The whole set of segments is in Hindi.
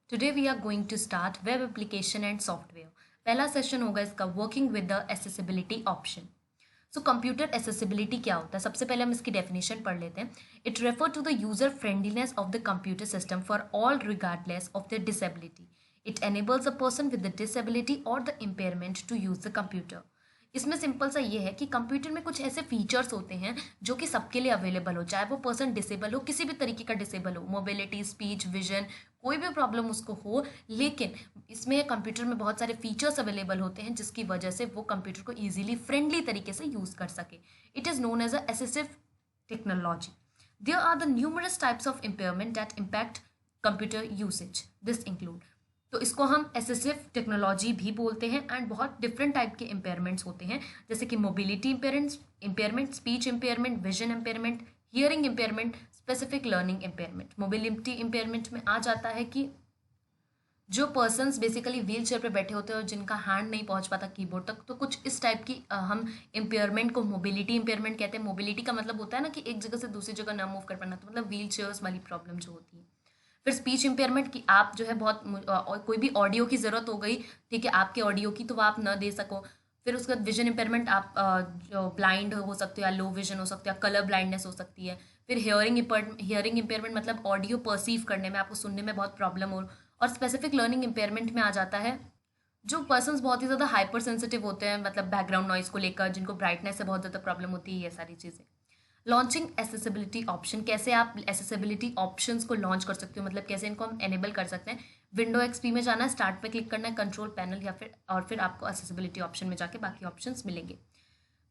Today we are going to start web application and software. पहला सेशन होगा इसका working with the accessibility option. So computer accessibility क्या होता है? सबसे पहले हम इसकी डेफिनेशन पढ़ लेते हैं. It refer to the user friendliness of the computer system for all regardless of the disability. It enables a person with the disability और the impairment to use the computer. इसमें सिंपल सा ये है कि कंप्यूटर में कुछ ऐसे फीचर्स होते हैं जो कि सबके लिए अवेलेबल हो, चाहे वो पर्सन डिसेबल हो, किसी भी तरीके का डिसेबल हो, मोबिलिटी, स्पीच, विजन, कोई भी प्रॉब्लम उसको हो, लेकिन इसमें कंप्यूटर में बहुत सारे फीचर्स अवेलेबल होते हैं जिसकी वजह से वो कंप्यूटर को ईजिली फ्रेंडली तरीके से यूज़ कर सके. It is known as a assistive technology. There are the numerous types of impairment that impact computer usage. This include, तो इसको हम असिस्टिव टेक्नोलॉजी भी बोलते हैं एंड बहुत डिफरेंट टाइप के इम्पेयरमेंट्स होते हैं, जैसे कि mobility impairment, speech impairment, vision impairment, hearing impairment, specific learning impairment. Mobility impairment में आ जाता है कि जो पर्सन्स बेसिकली व्हील चेयर पर बैठे होते हैं और जिनका हैंड नहीं पहुंच पाता कीबोर्ड तक, तो कुछ इस टाइप की हम इम्पेयरमेंट को मोबिलिटी इम्पेयरमेंट कहते हैं. मोबिलिटी का मतलब होता है ना कि एक जगह से दूसरी जगह ना मूव कर पाना, तो मतलब व्हील चेयर्स वाली प्रॉब्लम जो होती है. फिर स्पीच इम्पेयरमेंट की आप जो है बहुत कोई भी ऑडियो की ज़रूरत हो गई, ठीक है, आपके ऑडियो की, तो वो आप ना दे सको. फिर उसके बाद विजन इम्पेयरमेंट, आप जो ब्लाइंड हो सकते हो या लो विजन हो सकते हो या कलर ब्लाइंडनेस हो सकती है. फिर हियरिंग इम्पेयरमेंट मतलब ऑडियो परसीव करने में, आपको सुनने में बहुत प्रॉब्लम हो. और स्पेसिफिक लर्निंग इम्पेयरमेंट में आ जाता है जो पर्सन्स बहुत ही ज़्यादा हाइपर सेंसिटिव होते हैं, मतलब बैकग्राउंड नॉइज़ को लेकर, जिनको ब्राइटनेस से बहुत ज़्यादा प्रॉब्लम होती है, ये सारी चीज़ें. लॉन्चिंग एसेसिबिलिटी ऑप्शन, कैसे आप एसेसिबिलिटी ऑप्शंस को लॉन्च कर सकते हो, मतलब कैसे इनको हम एनेबल कर सकते हैं. विंडो एक्सपी में जाना है, स्टार्ट पे क्लिक करना है, कंट्रोल पैनल या फिर आपको एसेसिबिलिटी ऑप्शन में जाके बाकी ऑप्शंस मिलेंगे.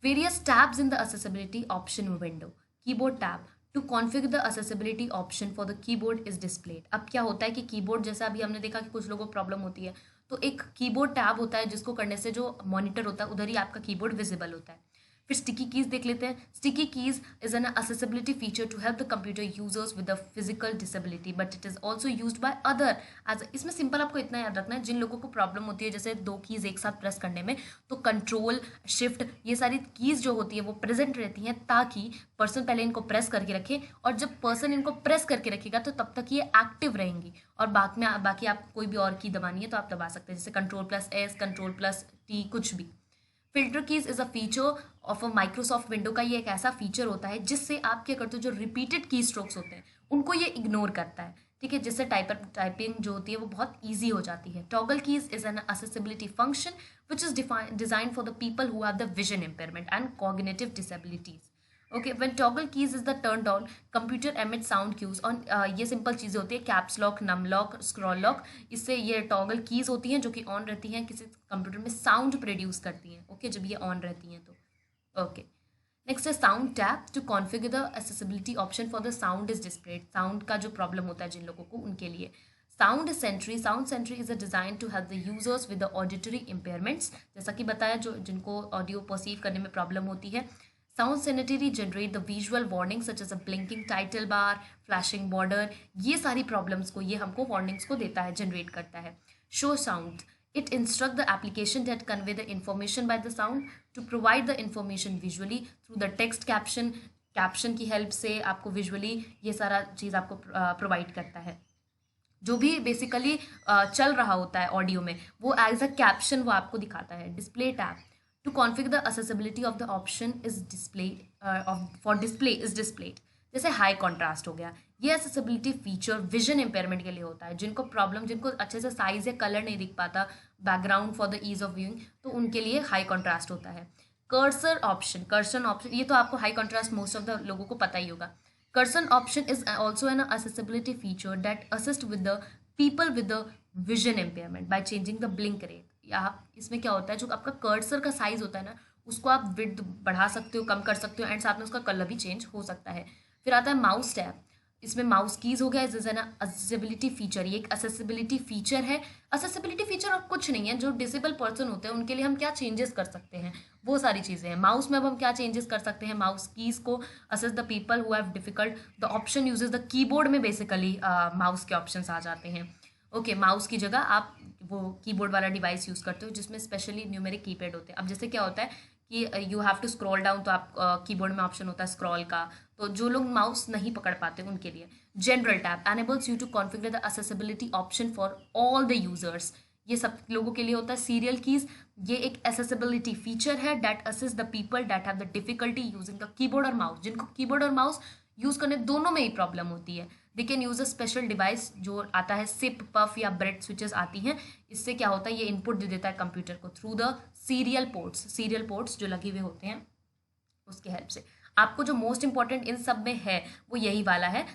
Various tabs in the accessibility option window. Keyboard tab to configure the accessibility option for the keyboard is displayed. अब क्या होता है कि कीबोर्ड, जैसा अभी हमने देखा कि कुछ लोगों को प्रॉब्लम होती है, तो एक कीबोर्ड टैब होता है जिसको करने से जो मॉनिटर होता है उधर ही आपका कीबोर्ड विजिबल होता है. फिर स्टिकी कीज देख लेते हैं. Sticky keys is an accessibility feature to help the computer users with a physical disability, but it is also used by other as. इसमें सिंपल आपको इतना याद रखना है, जिन लोगों को प्रॉब्लम होती है जैसे दो कीज एक साथ प्रेस करने में, तो कंट्रोल शिफ्ट ये सारी कीज जो होती है वो प्रेजेंट रहती हैं, ताकि पर्सन पहले इनको प्रेस करके रखे, और जब पर्सन इनको प्रेस करके रखेगा तो तब तक ये एक्टिव रहेंगी, और बाद में बाकी आप कोई भी और की दबानी है तो आप दबा सकते हैं, जैसे कंट्रोल+S, कंट्रोल+T, कुछ भी. Filter keys is a feature of a Microsoft window का. ये एक ऐसा फीचर होता है जिससे आप क्या करते हो, जो रिपीटेड की स्ट्रोक्स होते हैं उनको ये इग्नोर करता है, ठीक है, जिससे टाइपिंग जो होती है वो बहुत ईजी हो जाती है. Toggle keys is an accessibility function which is design for the people who have the vision impairment and cognitive disabilities. Okay, when toggle keys is the turn on, computer emit sound cues on. ये सिंपल चीज़ें होती है, caps lock, num lock, scroll lock. इससे ये टॉगल कीज होती हैं जो कि ऑन रहती हैं, किसी कंप्यूटर में साउंड प्रोड्यूस करती हैं. ओके, जब ये ऑन रहती हैं तो ओके. नेक्स्ट है sound tab to configure the accessibility option for the sound is displayed. Sound का जो प्रॉब्लम होता है जिन लोगों को, उनके लिए. Sound sentry is a design to help the users with the auditory impairments. जैसा कि बताया, जो जिनको ऑडियो परसीव करने में प्रॉब्लम होती है. Sound sentry generate the visual warning such as a blinking title bar, flashing border. ये सारी प्रॉब्लम्स को ये हमको वार्निंग्स को देता है, जनरेट करता है. Show sound, it instruct the application that convey the information by the sound to provide the information visually through the text caption की हेल्प से आपको विजुअली ये सारा चीज़ आपको प्रोवाइड करता है. जो भी बेसिकली चल रहा होता है ऑडियो में, वो एज अ कैप्शन वो आपको दिखाता है. Display tab to configure the accessibility of the option is display for display is displayed. जैसे हाई कॉन्ट्रास्ट हो गया, ये एक्सेसिबिलिटी फीचर विजन इम्पेयरमेंट के लिए होता है, जिनको प्रॉब्लम, जिनको अच्छे से साइज या कलर नहीं दिख पाता, background for the ease of viewing, तो उनके लिए हाई कॉन्ट्रास्ट होता है. कर्सन ऑप्शन ये तो आपको high contrast most of the लोगों को पता ही होगा. Cursor option is also an accessibility feature that assist with the people with the vision impairment by changing the blink rate. या इसमें क्या होता है, जो आपका कर्सर का साइज होता है ना, उसको आप विड्थ बढ़ा सकते हो, कम कर सकते हो, एंड साथ में उसका कलर भी चेंज हो सकता है. फिर आता है माउस टैब. इसमें माउस कीज हो गया, इज एन accessibility फीचर. ये एक accessibility फीचर है. accessibility फीचर और कुछ नहीं है, जो डिसेबल पर्सन होते हैं उनके लिए हम क्या चेंजेस कर सकते हैं, वो सारी चीज़ें हैं. माउस में अब हम क्या चेंजेस कर सकते हैं, माउस कीज को assess the people who have difficult, the option uses the keyboard में बेसिकली माउस के ऑप्शंस आ जाते हैं. ओके, माउस की जगह आप वो कीबोर्ड वाला डिवाइस यूज़ करते हो जिसमें स्पेशली न्यूमेरिक कीपैड होते हैं. अब जैसे क्या होता है कि you have to scroll down, तो आप कीबोर्ड में ऑप्शन होता है स्क्रॉल का, तो जो लोग माउस नहीं पकड़ पाते उनके लिए। General tab enables you to configure the accessibility option for all the users, ये सब लोगों के लिए होता है। सीरियल कीज, ये एक एक्सेसिबिलिटी फीचर है that assist the people that have the difficulty using the keyboard और माउस, जिनको कीबोर्ड और माउस यूज करने दोनों में ही प्रॉब्लम होती है। They can use a special device जो आता है सिप, पफ या ब्रेड स्विचेस आती हैं। इससे क्या होता है, ये इनपुट दे देता है कंप्यूटर को थ्रू द सीरियल पोर्ट्स जो लगे हुए होते हैं उसके हेल्प से। आपको जो मोस्ट इंपॉर्टेंट इन सब में है वो यही वाला है,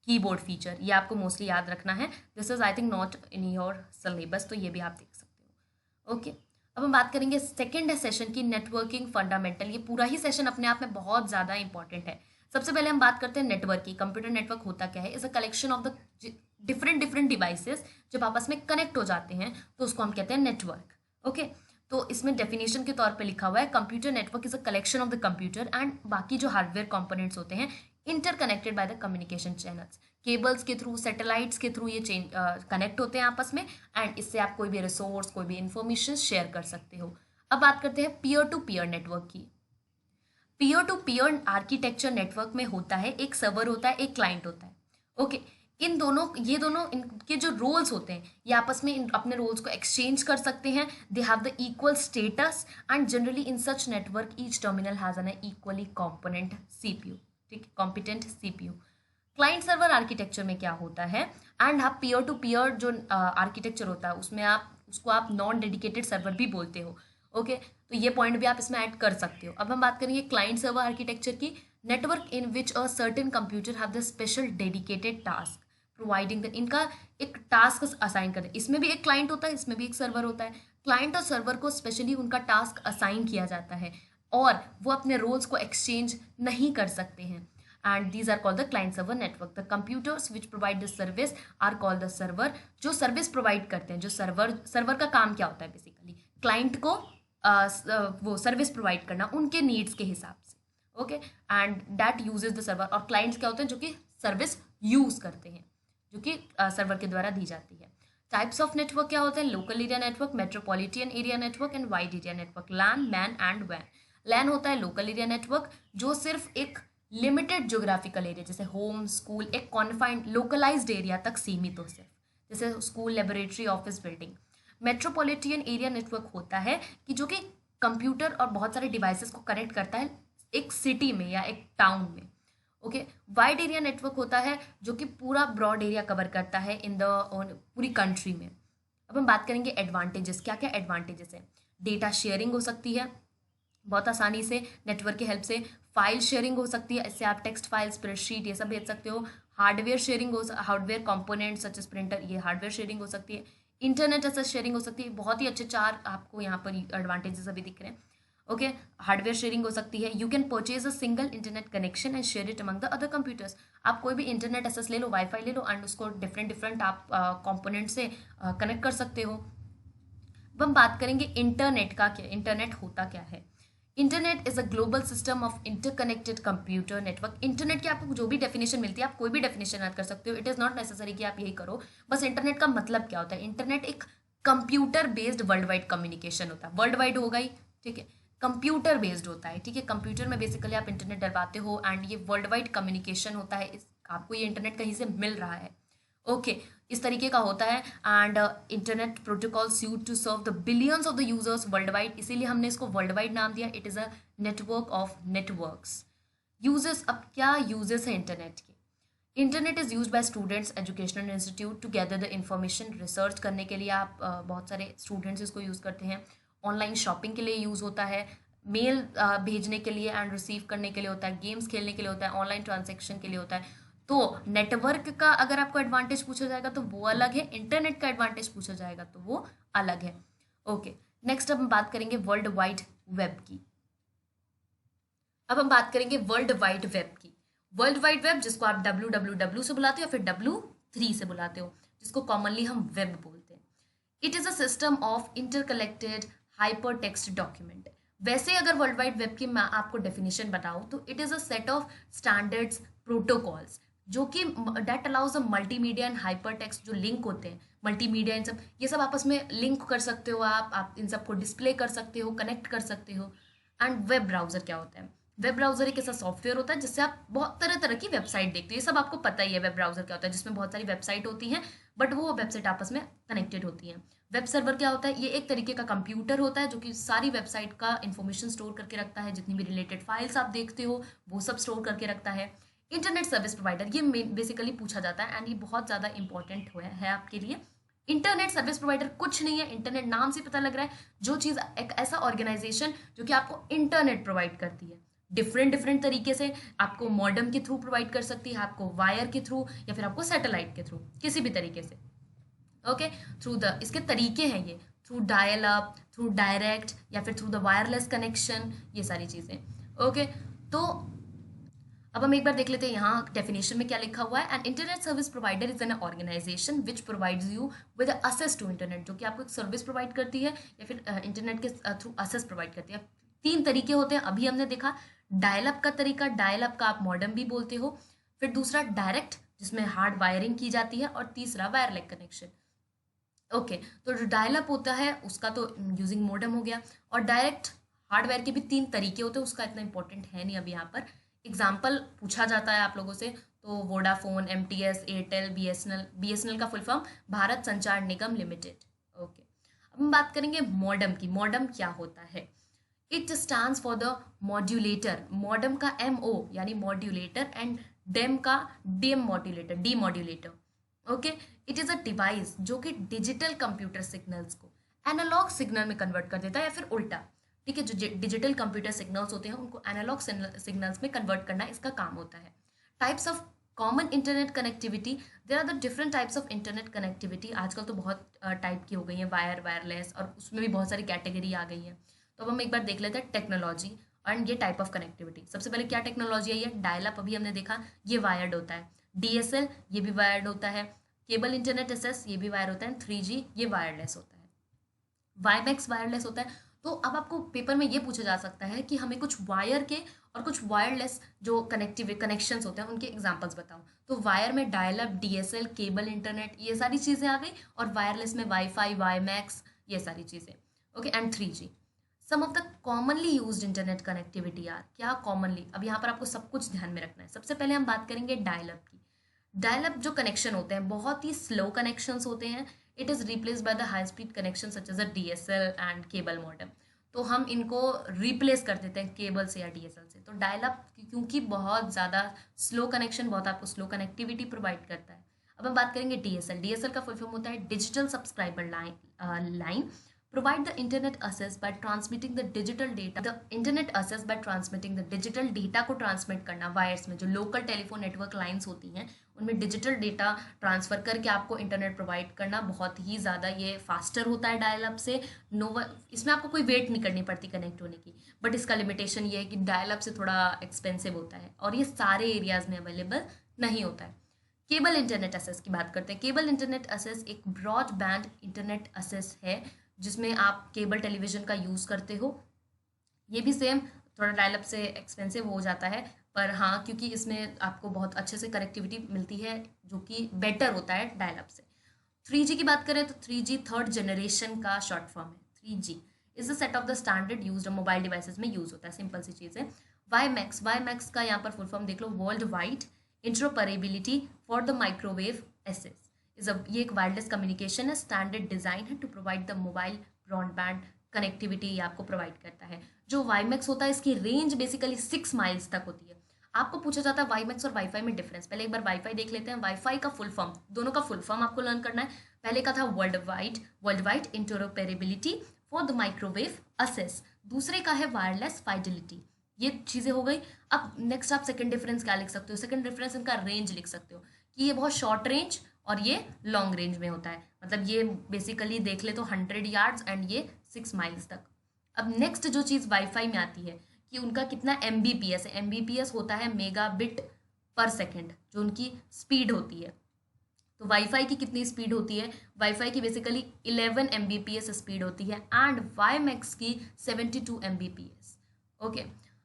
कीबोर्ड फीचर, ये आपको मोस्टली याद रखना है। This is I think not in your syllabus, तो ये भी आप देख सकते हो। ओके, अब हम बात करेंगे सेकेंड सेशन की, नेटवर्किंग फंडामेंटल। ये पूरा ही सेशन अपने आप में बहुत ज़्यादा इंपॉर्टेंट है। सबसे पहले हम बात करते हैं नेटवर्क की। कंप्यूटर नेटवर्क होता क्या है, is a collection of the different devices जब आपस में कनेक्ट हो जाते हैं तो उसको हम कहते हैं नेटवर्क। ओके, तो इसमें डेफिनेशन के तौर पे लिखा हुआ है, computer network is a collection of the computer and बाकी जो हार्डवेयर कंपोनेंट्स होते हैं interconnected by the communication channels, cables के थ्रू, सैटेलाइट्स के थ्रू ये कनेक्ट होते हैं आपस में, एंड इससे आप कोई भी रिसोर्स, कोई भी इंफॉर्मेशन शेयर कर सकते हो। अब बात करते हैं पीयर टू पीयर नेटवर्क की। Peer to peer architecture network में होता है, एक सर्वर होता है, एक क्लाइंट होता है। ओके, ये दोनों इनके जो रोल्स होते हैं ये आपस में अपने रोल्स को एक्सचेंज कर सकते हैं। They have the equal status and generally in such network each terminal has an equally component CPU, ठीक, competent CPU. Client server architecture में क्या होता है, एंड आप पीयर टू पीयर जो आर्किटेक्चर होता है उसमें उसको आप नॉन डेडिकेटेड सर्वर भी बोलते हो। ओके, तो ये पॉइंट भी आप इसमें ऐड कर सकते हो। अब हम बात करेंगे क्लाइंट सर्वर आर्किटेक्चर की। Network in which a certain computer have the special dedicated task providing the, इनका एक टास्क असाइन कर, इसमें भी एक क्लाइंट होता है, इसमें भी एक सर्वर होता है। क्लाइंट और सर्वर को स्पेशली उनका टास्क असाइन किया जाता है और वो अपने रोल्स को एक्सचेंज नहीं कर सकते हैं, and these are called the client server network. The computers which provide the service are called the server. जो सर्विस प्रोवाइड करते हैं, जो सर्वर का काम क्या होता है, बेसिकली क्लाइंट को वो सर्विस प्रोवाइड करना उनके नीड्स के हिसाब से। Okay, and that uses the server, और क्लाइंट्स क्या होते हैं जो कि सर्विस यूज करते हैं, जो कि सर्वर के द्वारा दी जाती है। टाइप्स ऑफ नेटवर्क क्या होते हैं, local area network, metropolitan area network and wide area network. LAN, MAN and वैन। लैन होता है लोकल एरिया नेटवर्क जो सिर्फ एक लिमिटेड ज्योग्राफिकल एरिया जैसे होम, स्कूल, एक कॉन्फाइंड लोकलाइज्ड एरिया तक सीमित हो, सिर्फ जैसे school, laboratory, office building. Metropolitan area network होता है कि जो कि कंप्यूटर और बहुत सारे डिवाइसेस को कनेक्ट करता है एक सिटी में या एक टाउन में। ओके, वाइड एरिया नेटवर्क होता है जो कि पूरा ब्रॉड एरिया कवर करता है इन द पूरी कंट्री में। अब हम बात करेंगे एडवांटेजेस, क्या क्या एडवांटेजेस है। डेटा शेयरिंग हो सकती है बहुत आसानी से नेटवर्क की हेल्प से। फाइल शेयरिंग हो सकती है, इससे आप टेक्स्ट फाइल, स्प्रेडशीट ये सब भेज सकते हो। हार्डवेयर शेयरिंग हो, hardware component such as printer, ये हार्डवेयर शेयरिंग हो सकती है। इंटरनेट एसेस शेयरिंग हो सकती है। बहुत ही अच्छे 4 आपको यहाँ पर एडवांटेजेस अभी दिख रहे हैं। ओके, हार्डवेयर शेयरिंग हो सकती है। You can purchase a single internet connection and share it among the other computers. आप कोई भी इंटरनेट एसेस ले लो, वाईफाई ले लो, एंड उसको डिफरेंट आप कंपोनेंट से कनेक्ट कर सकते हो। अब हम बात करेंगे इंटरनेट का, क्या इंटरनेट होता क्या है। Internet is a global system of interconnected computer network. Internet की आपको जो भी डेफिनेशन मिलती है आप कोई भी डेफिनेशन ऐड कर सकते हो, इट इज़ नॉट नेसेसरी कि आप यही करो। बस इंटरनेट का मतलब क्या होता है, इंटरनेट एक computer based world wide communication होता है। वर्ल्ड वाइड होगा ही, ठीक है, कंप्यूटर बेस्ड होता है, ठीक है। कंप्यूटर में बेसिकली आप इंटरनेट डलवाते हो एंड ये वर्ल्ड वाइड कम्युनिकेशन होता है, आपको ये इंटरनेट कहीं से मिल रहा है। ओके, इस तरीके का होता है। And internet protocol suite to serve the billions of the users world wide, इसीलिए हमने इसको वर्ल्ड वाइड नाम दिया। It is a network of networks. Uses, अब क्या यूजेस है इंटरनेट के। Internet is use by students, educational institute to gather the information, research करने के लिए आप बहुत सारे स्टूडेंट्स इसको यूज़ करते हैं। ऑनलाइन शॉपिंग के लिए यूज़ होता है, मेल भेजने के लिए एंड रिसीव करने के लिए होता है, गेम्स खेलने के लिए होता है, ऑनलाइन ट्रांजेक्शन के लिए होता है। तो नेटवर्क का अगर आपको एडवांटेज पूछा जाएगा तो वो अलग है, इंटरनेट का एडवांटेज पूछा जाएगा तो वो अलग है। ओके, नेक्स्ट अब हम बात करेंगे वर्ल्ड वाइड वेब की। अब हम बात करेंगे वर्ल्ड वाइड वेब की। वर्ल्ड वाइड वेब जिसको आप www से बुलाते हो या फिर W3 से बुलाते हो, जिसको कॉमनली हम वेब बोलते हैं। It is a system of interconnected hyper text document. वैसे अगर वर्ल्ड वाइड वेब की मैं आपको डेफिनेशन बताऊं तो it is a set of standards protocols जो कि that allows a multimedia and hypertext, जो लिंक होते हैं मल्टीमीडिया, इन सब ये सब आपस में लिंक कर सकते हो, आप इन सबको डिस्प्ले कर सकते हो, कनेक्ट कर सकते हो। एंड वेब ब्राउजर क्या होता है? वेब ब्राउजर एक ऐसा सॉफ्टवेयर होता है जिससे आप बहुत तरह तरह की वेबसाइट देखते हो, ये सब आपको पता ही है वेब ब्राउजर क्या होता है, जिसमें बहुत सारी वेबसाइट होती हैं बट वो वेबसाइट आपस में कनेक्टेड होती हैं। वेब सर्वर क्या होता है? ये एक तरीके का कंप्यूटर होता है जो कि सारी वेबसाइट का इन्फॉर्मेशन स्टोर करके रखता है, जितनी भी रिलेटेड फाइल्स आप देखते हो वो सब स्टोर करके रखता है। इंटरनेट सर्विस प्रोवाइडर, ये बेसिकली पूछा जाता है एंड ये बहुत ज़्यादा इंपॉर्टेंट है आपके लिए। इंटरनेट सर्विस प्रोवाइडर कुछ नहीं है, इंटरनेट नाम से पता लग रहा है, जो चीज़ एक ऐसा ऑर्गेनाइजेशन जो कि आपको इंटरनेट प्रोवाइड करती है डिफरेंट डिफरेंट तरीके से, आपको मॉडेम के थ्रू प्रोवाइड कर सकती है, आपको वायर के थ्रू या फिर आपको सैटेलाइट के थ्रू, किसी भी तरीके से। ओके, थ्रू द इसके तरीके हैं ये, through dial up, through direct या फिर थ्रू द वायरलेस कनेक्शन, ये सारी चीज़ें। ओके, तो अब हम एक बार देख लेते हैं यहाँ डेफिनेशन में क्या लिखा हुआ है। An internet service provider is an organisation which provides you with access to internet, जो कि आपको एक सर्विस प्रोवाइड करती है या फिर इंटरनेट के थ्रू असेस प्रोवाइड करती है। तीन तरीके होते हैं, अभी हमने देखा डायल अप का तरीका, डायल अप का आप मॉडेम भी बोलते हो, फिर दूसरा डायरेक्ट जिसमें हार्ड वायरिंग की जाती है, और तीसरा वायरलेस कनेक्शन। ओके, तो जो डायल अप होता है उसका तो यूजिंग मॉडेम हो गया, और डायरेक्ट हार्डवेयर के भी तीन तरीके होते हैं, उसका इतना इंपॉर्टेंट है नहीं अभी यहाँ पर। एग्जाम्पल पूछा जाता है आप लोगों से, तो वोडाफोन, एमटीएस, एयरटेल, बीएसएनएल का फुल फॉर्म भारत संचार निगम लिमिटेड। ओके, अब हम बात करेंगे मॉडेम की। मॉडेम क्या होता है? It stands for the modulator, modem का MO यानी मॉड्यूलेटर, एंड डेम का demodulator, demodulator. Okay, it is a device जो कि डिजिटल कंप्यूटर सिग्नल्स को एनालॉग सिग्नल में कन्वर्ट कर देता है, या फिर उल्टा। ठीक है, जो डिजिटल कंप्यूटर सिग्नल्स होते हैं उनको एनालॉग सिग्नल्स में कन्वर्ट करना इसका काम होता है। Types of common internet connectivity, there are the different types of internet connectivity. आजकल तो बहुत टाइप की हो गई है, वायर, वायरलेस, और उसमें भी बहुत सारी कैटेगरी आ गई है। तो अब हम एक बार देख लेते हैं टेक्नोलॉजी एंड ये टाइप ऑफ कनेक्टिविटी। सबसे पहले क्या टेक्नोलॉजी है? ये डायल अप, अभी हमने देखा, ये वायर्ड होता है। DSL, ये भी वायर्ड होता है। केबल इंटरनेट एक्सेस, ये भी वायर होता है। 3G, ये वायरलेस होता है। वाईमैक्स वायरलेस होता है। तो अब आपको पेपर में ये पूछा जा सकता है कि हमें कुछ वायर के और कुछ वायरलेस जो कनेक्शंस होते हैं उनके एग्जांपल्स बताओ। तो वायर में dial up, DSL, cable internet, ये सारी चीज़ें आ गई, और वायरलेस में वाईफाई, वाईमैक्स, ये सारी चीज़ें। Okay, and 3G। Some of the commonly used internet connectivity are, क्या कॉमनली, अब यहाँ पर आपको सब कुछ ध्यान में रखना है। सबसे पहले हम बात करेंगे डायल अप की। डायल अप जो कनेक्शन होते हैं बहुत ही स्लो कनेक्शंस होते हैं। It is replace by the high speed connection such as a DSL and cable modem. तो हम इनको रिप्लेस कर देते हैं केबल से या DSL से। तो डायल अप क्योंकि बहुत ज़्यादा स्लो कनेक्शन, बहुत आपको स्लो कनेक्टिविटी प्रोवाइड करता है। अब हम बात करेंगे DSL। DSL का फुल फॉर्म होता है digital subscriber line, provide the internet access by transmitting the digital data, the internet access by transmitting the digital data को ट्रांसमिट करना वायर्स में, जो लोकल टेलीफोन नेटवर्क लाइंस होती हैं उनमें डिजिटल डेटा ट्रांसफर करके आपको इंटरनेट प्रोवाइड करना बहुत ही ज़्यादा ये फास्टर होता है डायल अप से। इसमें आपको कोई वेट नहीं करनी पड़ती कनेक्ट होने की, बट इसका लिमिटेशन ये है कि डायल अप से थोड़ा एक्सपेंसिव होता है और ये सारे एरियाज़ में अवेलेबल नहीं होता है। केबल इंटरनेट एक्सेस की बात करते हैं। केबल इंटरनेट एक्सेस एक ब्रॉडबैंड इंटरनेट एक्सेस है जिसमें आप केबल टेलीविज़न का यूज़ करते हो। ये भी सेम थोड़ा डायल अप से एक्सपेंसिव हो जाता है, पर हाँ क्योंकि इसमें आपको बहुत अच्छे से कनेक्टिविटी मिलती है जो कि बेटर होता है डायल अप से। 3G की बात करें तो 3G थर्ड जनरेशन का शॉर्ट फॉर्म है। 3G is the set of the standard used mobile devices में यूज़ होता है, सिंपल सी चीज़ है। वाईमैक्स का यहाँ पर फुल फॉर्म देख लो, world wide interoperability for the microwave access. ये एक वायरलेस कम्युनिकेशन है, स्टैंडर्ड डिज़ाइन है to provide the mobile broadband connectivity आपको प्रोवाइड करता है। जो वाईमैक्स होता है इसकी रेंज बेसिकली 6 माइल्स तक होती है। आपको पूछा जाता है वाईमैक्स और वाईफाई में डिफरेंस। पहले एक बार वाईफाई देख लेते हैं। वाईफाई का फुल फॉर्म, दोनों का फुल फॉर्म आपको लर्न करना है। पहले का था world wide interoperability for the microwave assess, दूसरे का है वायरलेस फाइडेलिटी। ये चीज़ें हो गई। अब नेक्स्ट आप सेकंड डिफरेंस क्या लिख सकते हो? सेकंड डिफरेंस इनका रेंज लिख सकते हो कि ये बहुत शॉर्ट रेंज और ये लॉन्ग रेंज में होता है। मतलब ये बेसिकली देख ले तो 100 यार्ड्स एंड ये 6 माइल्स तक। अब नेक्स्ट जो चीज़ वाईफाई में आती है कि उनका कितना MBPS है। MBPS होता है मेगाबिट पर सेकेंड, जो उनकी स्पीड होती है। तो वाईफाई की कितनी स्पीड होती है? वाईफाई की बेसिकली 11 MBPS स्पीड होती है एंड वाईमैक्स की 72 MBPS। ओके,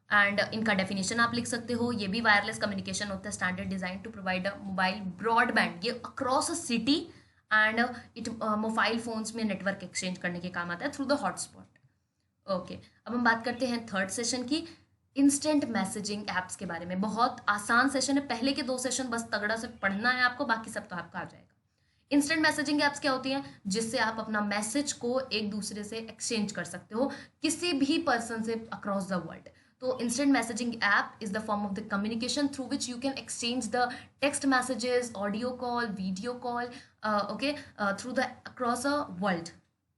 एंड इनका डेफिनेशन आप लिख सकते हो। ये भी वायरलेस कम्युनिकेशन होता है, standard design to provide a mobile broadband, ये across a city and it mobile phones में नेटवर्क एक्सचेंज करने के काम आता है थ्रू द हॉटस्पॉट। ओके, अब हम बात करते हैं थर्ड सेशन की, इंस्टेंट मैसेजिंग ऐप्स के बारे में। बहुत आसान सेशन है, पहले के 2 सेशन बस तगड़ा से पढ़ना है आपको, बाकी सब तो आपका आ जाएगा। इंस्टेंट मैसेजिंग ऐप्स क्या होती हैं? जिससे आप अपना मैसेज को एक दूसरे से एक्सचेंज कर सकते हो, किसी भी पर्सन से अक्रॉस द वर्ल्ड। तो instant messaging app is the form of the communication through which you can exchange the text messages, audio call, video call, okay, through the across a world.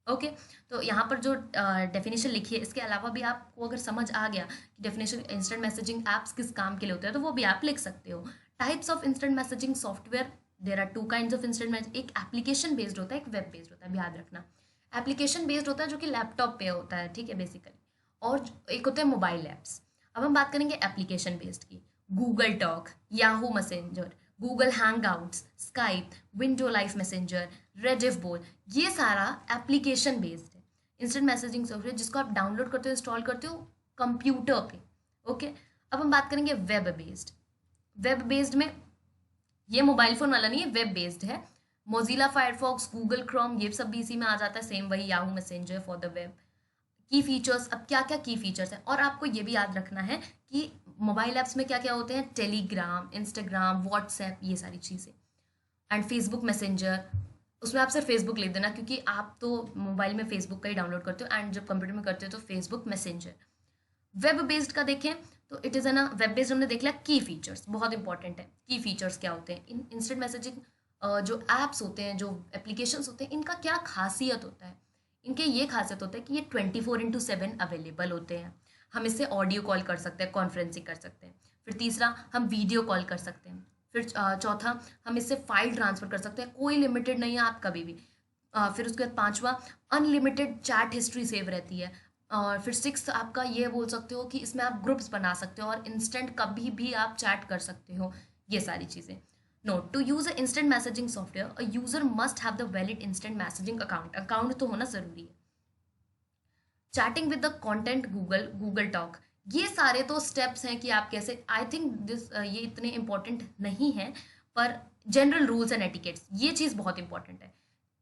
Okay, तो यहाँ पर जो डेफिनेशन लिखी है, इसके अलावा भी आपको अगर समझ आ गया कि डेफिनेशन इंस्टेंट मैसेजिंग ऐप्स किस काम के लिए होते हैं, तो वो भी आप लिख सकते हो। Types of instant messaging software, there are 2 kinds of instant message. एक एप्लीकेशन बेस्ड होता है, एक वेब बेस्ड होता है, याद रखना। एप्लीकेशन बेस्ड होता है जो कि लैपटॉप पे होता है, ठीक है, बेसिकली। और एक होते हैं मोबाइल ऐप्स। अब हम बात करेंगे एप्लीकेशन बेस्ड की। Google talk, Yahoo messenger, Google hang outs, Skype, window live messenger, Rediff बोल, ये सारा एप्लीकेशन बेस्ड है। इंस्टेंट मैसेजिंग सॉफ्टवेयर जिसको आप डाउनलोड करते हो, इंस्टॉल करते हो कंप्यूटर पे। ओके, अब हम बात करेंगे वेब बेस्ड। वेब बेस्ड में ये मोबाइल फोन वाला नहीं है, वेब बेस्ड है। मोजिला फायरफॉक्स, गूगल क्रोम, ये सब भी इसी में आ जाता है, सेम वही Yahoo messenger for the web. की फीचर्स, अब क्या क्या की फीचर्स हैं, और आपको ये भी याद रखना है कि मोबाइल ऐप्स में क्या क्या होते हैं, टेलीग्राम, इंस्टाग्राम, व्हाट्सएप, ये सारी चीज़ें। एंड फेसबुक मैसेंजर, उसमें आप सिर्फ फेसबुक लिख देना, क्योंकि आप तो मोबाइल में फेसबुक का ही डाउनलोड करते हो, एंड जब कंप्यूटर में करते हो तो फेसबुक मैसेंजर। वेब बेस्ड का देखें तो इट इज़ है ना, वेब बेस्ड हमने देख लिया। की फीचर्स बहुत इंपॉर्टेंट है, की फीचर्स क्या होते हैं इन इंस्टेंट मैसेजिंग, जो ऐप्स होते हैं, जो एप्लीकेशंस होते हैं, इनका क्या खासियत होता है। इनके ये खासियत होता है कि ये 24/7 अवेलेबल होते हैं। हम इससे ऑडियो कॉल कर सकते हैं, कॉन्फ्रेंसिंग कर सकते हैं। फिर तीसरा, हम वीडियो कॉल कर सकते हैं। फिर चौथा, हम इससे फाइल ट्रांसफर कर सकते हैं, कोई लिमिटेड नहीं है, आप कभी भी। फिर उसके बाद पांचवा, अनलिमिटेड चैट हिस्ट्री सेव रहती है। और फिर सिक्स, आपका ये बोल सकते हो कि इसमें आप ग्रुप्स बना सकते हो और इंस्टेंट कभी भी आप चैट कर सकते हो, ये सारी चीज़ें। Note, to use a instant messaging software a user must have the valid instant messaging account. Account तो होना ज़रूरी है। Chatting with the content, Google Talk, ये सारे तो स्टेप्स हैं कि आप कैसे, आई थिंक दिस ये इतने इंपॉर्टेंट नहीं है, पर जनरल रूल्स एंड एटिकेट्स, ये चीज़ बहुत इंपॉर्टेंट है।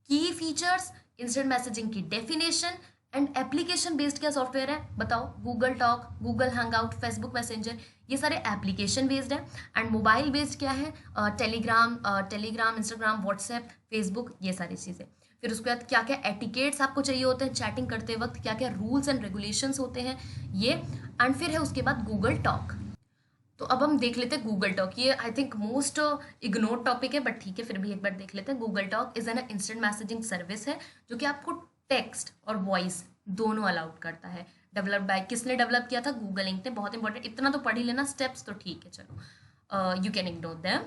की फीचर्स, इंस्टेंट मैसेजिंग की डेफिनेशन, एंड एप्लीकेशन बेस्ड क्या सॉफ्टवेयर है बताओ, Google talk, Google hangout, Facebook messenger, ये सारे एप्लीकेशन बेस्ड है। एंड मोबाइल बेस्ड क्या है, टेलीग्राम, इंस्टाग्राम, व्हाट्सएप, फेसबुक, ये सारी चीज़ें। फिर उसके बाद क्या क्या एटिकेट्स आपको चाहिए होते हैं चैटिंग करते वक्त, क्या क्या रूल्स एंड रेगुलेशंस होते हैं ये। एंड फिर है उसके बाद गूगल टॉक। तो अब हम देख लेते हैं गूगल टॉक। ये I think most ignored topic है, बट ठीक है, फिर भी एक बार देख लेते हैं। Google talk is an instant messaging service है जो कि आपको टेक्स्ट और वॉइस दोनों अलाउड करता है। डेवलप्ड बाय, किसने डेवलप किया था, गूगल इंक ने। बहुत इंपॉर्टेंट, इतना तो पढ़ ही लेना, स्टेप्स तो ठीक है, चलो you can ignore them,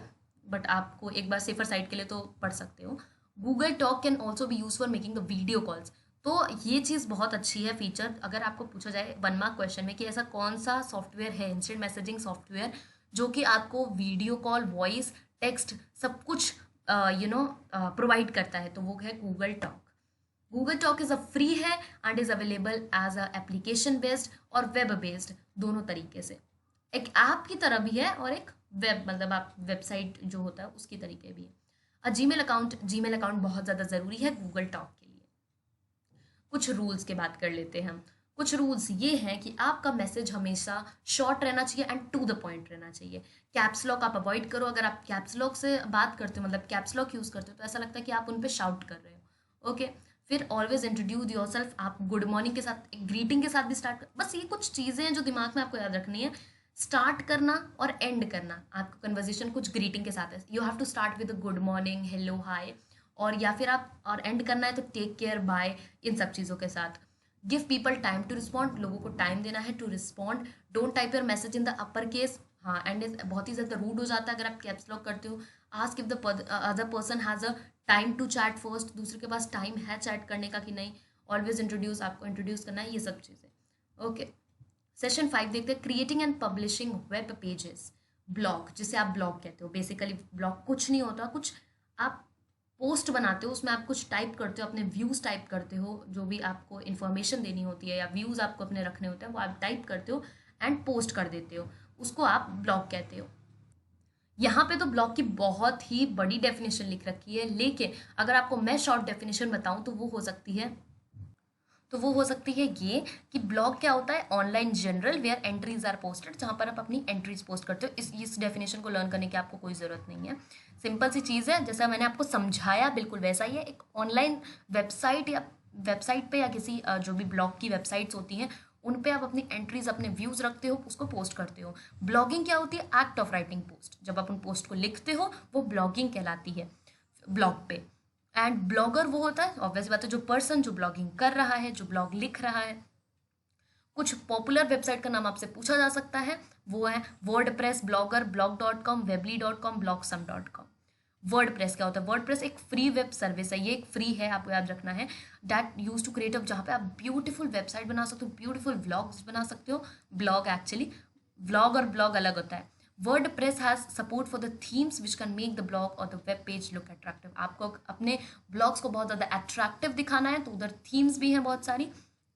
but आपको एक बार सेफर साइड के लिए तो पढ़ सकते हो। Google talk can also be use for making the video calls. तो ये चीज़ बहुत अच्छी है फीचर। अगर आपको पूछा जाए 1 मार्क क्वेश्चन में कि ऐसा कौन सा सॉफ्टवेयर है, इंस्टेंट मैसेजिंग सॉफ्टवेयर, जो कि आपको वीडियो कॉल, वॉइस, टेक्स्ट सब कुछ प्रोवाइड करता है, तो वो है Google talk. Google talk is a free है and is available as a application based और वेब बेस्ड, दोनों तरीके से। एक ऐप की तरह भी है और एक वेब, मतलब आप वेबसाइट जो होता है उसकी तरीके भी है। जीमेल अकाउंट बहुत ज़्यादा ज़रूरी है गूगल टॉक के लिए। कुछ रूल्स की बात कर लेते हैं हम। कुछ रूल्स ये हैं कि आपका मैसेज हमेशा शॉर्ट रहना चाहिए एंड टू द पॉइंट रहना चाहिए। कैप्स लॉक आप अवॉइड करो। अगर आप कैप्स लॉक से बात करते हो, मतलब कैप्स लॉक यूज़ करते हो, तो ऐसा लगता है कि आप उन पर शाउट कर रहे हो। ओके, फिर ऑलवेज इंट्रोड्यूस योर सेल्फ, आप गुड मॉर्निंग के साथ, ग्रीटिंग के साथ भी स्टार्ट कर। बस ये कुछ चीज़ें हैं जो दिमाग में आपको याद रखनी है। स्टार्ट करना और एंड करना, आपका कन्वर्जेशन कुछ ग्रीटिंग के साथ है। You have to start with good morning, hello, hi, और या फिर आप और एंड करना है तो टेक केयर, बाय, इन सब चीज़ों के साथ। Give people time to respond, लोगों को टाइम देना है to respond. Don't type your message in the upper case, हाँ, एंड बहुत ही ज़्यादा रूड हो जाता है अगर आप कैप्स लॉक करते हो। Ask if the other person has a time to chat first, दूसरे के पास टाइम है चैट करने का कि नहीं। ऑलवेज इंट्रोड्यूस, आपको इंट्रोड्यूस करना है, ये सब चीज़ें। ओके, सेशन 5 देखते हैं, creating and publishing web pages. Blog, जिसे आप ब्लॉग कहते हो, बेसिकली ब्लॉग कुछ नहीं होता, कुछ आप पोस्ट बनाते हो, उसमें आप कुछ टाइप करते हो, अपने व्यूज़ टाइप करते हो, जो भी आपको इन्फॉर्मेशन देनी होती है या व्यूज़ आपको अपने रखने होते हैं, वो आप टाइप करते हो एंड पोस्ट कर देते हो, उसको आप ब्लॉग कहते हो। यहाँ पे तो ब्लॉग की बहुत ही बड़ी डेफिनेशन लिख रखी है, लेकिन अगर आपको मैं शॉर्ट डेफिनेशन बताऊं तो वो हो सकती है, तो वो हो सकती है ये कि ब्लॉग क्या होता है, online journal where entries are posted, जहाँ पर आप अपनी एंट्रीज पोस्ट करते हो। इस डेफिनेशन को लर्न करने की आपको कोई ज़रूरत नहीं है, सिंपल सी चीज़ है, जैसा मैंने आपको समझाया बिल्कुल वैसा ही है। एक ऑनलाइन वेबसाइट या वेबसाइट पे या किसी जो भी ब्लॉग की वेबसाइट्स होती हैं उन पे आप अपनी एंट्रीज अपने व्यूज़ रखते हो, उसको पोस्ट करते हो। ब्लॉगिंग क्या होती है, एक्ट ऑफ राइटिंग पोस्ट, जब आप उन पोस्ट को लिखते हो वो ब्लॉगिंग कहलाती है ब्लॉग पे। एंड ब्लॉगर वो होता है ऑब्वियस बात है जो पर्सन जो ब्लॉगिंग कर रहा है, जो ब्लॉग लिख रहा है। कुछ पॉपुलर वेबसाइट का नाम आपसे पूछा जा सकता है, वो है WordPress, blogger, blog.com, weebly.com, blogsome.com। WordPress क्या होता है, वर्डप्रेस एक फ्री वेब सर्विस है, ये एक फ्री है, आपको याद रखना है। That use to create up, जहाँ पे आप ब्यूटीफुल वेबसाइट बना सकते हो, ब्यूटीफुल ब्लॉग्स बना सकते हो। ब्लॉग एक्चुअली व्लॉग और ब्लॉग अलग होता है। WordPress has support for the themes which can make the blog or the web page look attractive। आपको अपने ब्लॉग्स को बहुत ज़्यादा अट्रैक्टिव दिखाना है तो उधर थीम्स भी हैं बहुत सारी।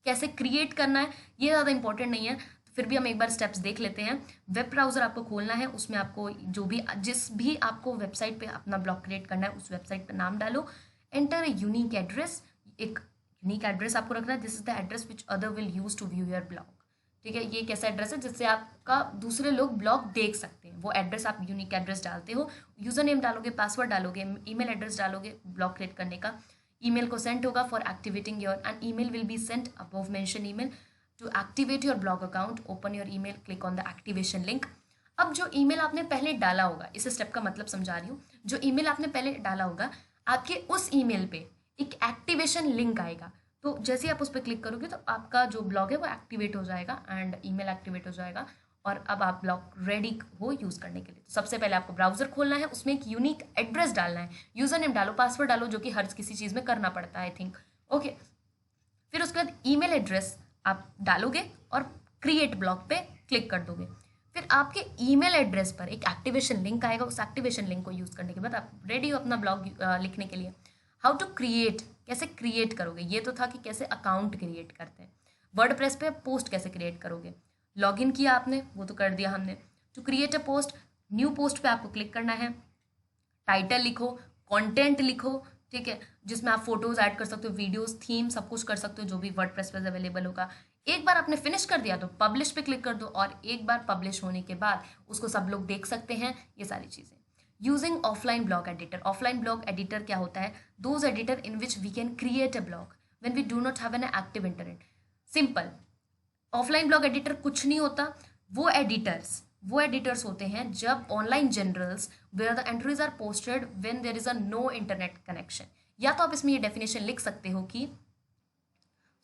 कैसे क्रिएट करना है ये ज़्यादा इंपॉर्टेंट नहीं है, तो फिर भी हम एक बार स्टेप्स देख लेते हैं। वेब ब्राउज़र आपको खोलना है, उसमें आपको जिस भी आपको वेबसाइट पे अपना ब्लॉग क्रिएट करना है उस वेबसाइट पर नाम डालो। एंटर ए यूनिक एड्रेस, एक यूनिक एड्रेस आपको रखना है। This is the address which other will use to view your blog. ठीक है, ये एक ऐसा एड्रेस है जिससे आपका दूसरे लोग ब्लॉग देख सकते हैं। वो एड्रेस आप यूनिक एड्रेस डालते हो, यूजर नेम डालोगे, पासवर्ड डालोगे, ईमेल एड्रेस डालोगे ब्लॉग क्रिएट करने का। ईमेल को सेंड होगा for activating your, and email will be sent above mention email to activate your blog account. Open your email, click on the activation link. अब जो ईमेल आपने पहले डाला होगा, इस स्टेप का मतलब समझा रही हूँ, जो ईमेल आपने पहले डाला होगा आपके उस ईमेल पे एक एक्टिवेशन लिंक आएगा। तो जैसे ही आप उस पर क्लिक करोगे तो आपका जो ब्लॉग है वो एक्टिवेट हो जाएगा एंड ईमेल एक्टिवेट हो जाएगा और अब आप ब्लॉग रेडी हो यूज़ करने के लिए। तो सबसे पहले आपको ब्राउजर खोलना है, उसमें एक यूनिक एड्रेस डालना है, यूज़र नेम डालो, पासवर्ड डालो, जो कि हर किसी चीज़ में करना पड़ता है आई थिंक। ओके, फिर उसके बाद ईमेल एड्रेस आप डालोगे और क्रिएट ब्लॉग पे क्लिक कर दोगे। फिर आपके ईमेल एड्रेस पर एक एक्टिवेशन लिंक आएगा, उस एक्टिवेशन लिंक को यूज़ करने के बाद आप रेडी हो अपना ब्लॉग लिखने के लिए। हाउ टू क्रिएट, कैसे क्रिएट करोगे, ये तो था कि कैसे अकाउंट क्रिएट करते हैं। वर्डप्रेस पे पोस्ट कैसे क्रिएट करोगे, लॉगिन किया आपने, वो तो कर दिया हमने। To create a post, new post पे आपको क्लिक करना है, टाइटल लिखो, कंटेंट लिखो, ठीक है, जिसमें आप फोटोज ऐड कर सकते हो, वीडियोस, थीम, सब कुछ कर सकते हो जो भी वर्डप्रेस पे अवेलेबल होगा। एक बार आपने फिनिश कर दिया तो पब्लिश पे क्लिक कर दो और एक बार पब्लिश होने के बाद उसको सब लोग देख सकते हैं, ये सारी चीज़ें। Using offline blog editor, offline blog editor क्या होता है, those editor in which we can create a blog when we do not have an active internet. Simple, offline blog editor कुछ नहीं होता, वो एडिटर्स होते हैं जब online journals where the entries are posted when there is a no internet connection. या तो आप इसमें ये डेफिनेशन लिख सकते हो कि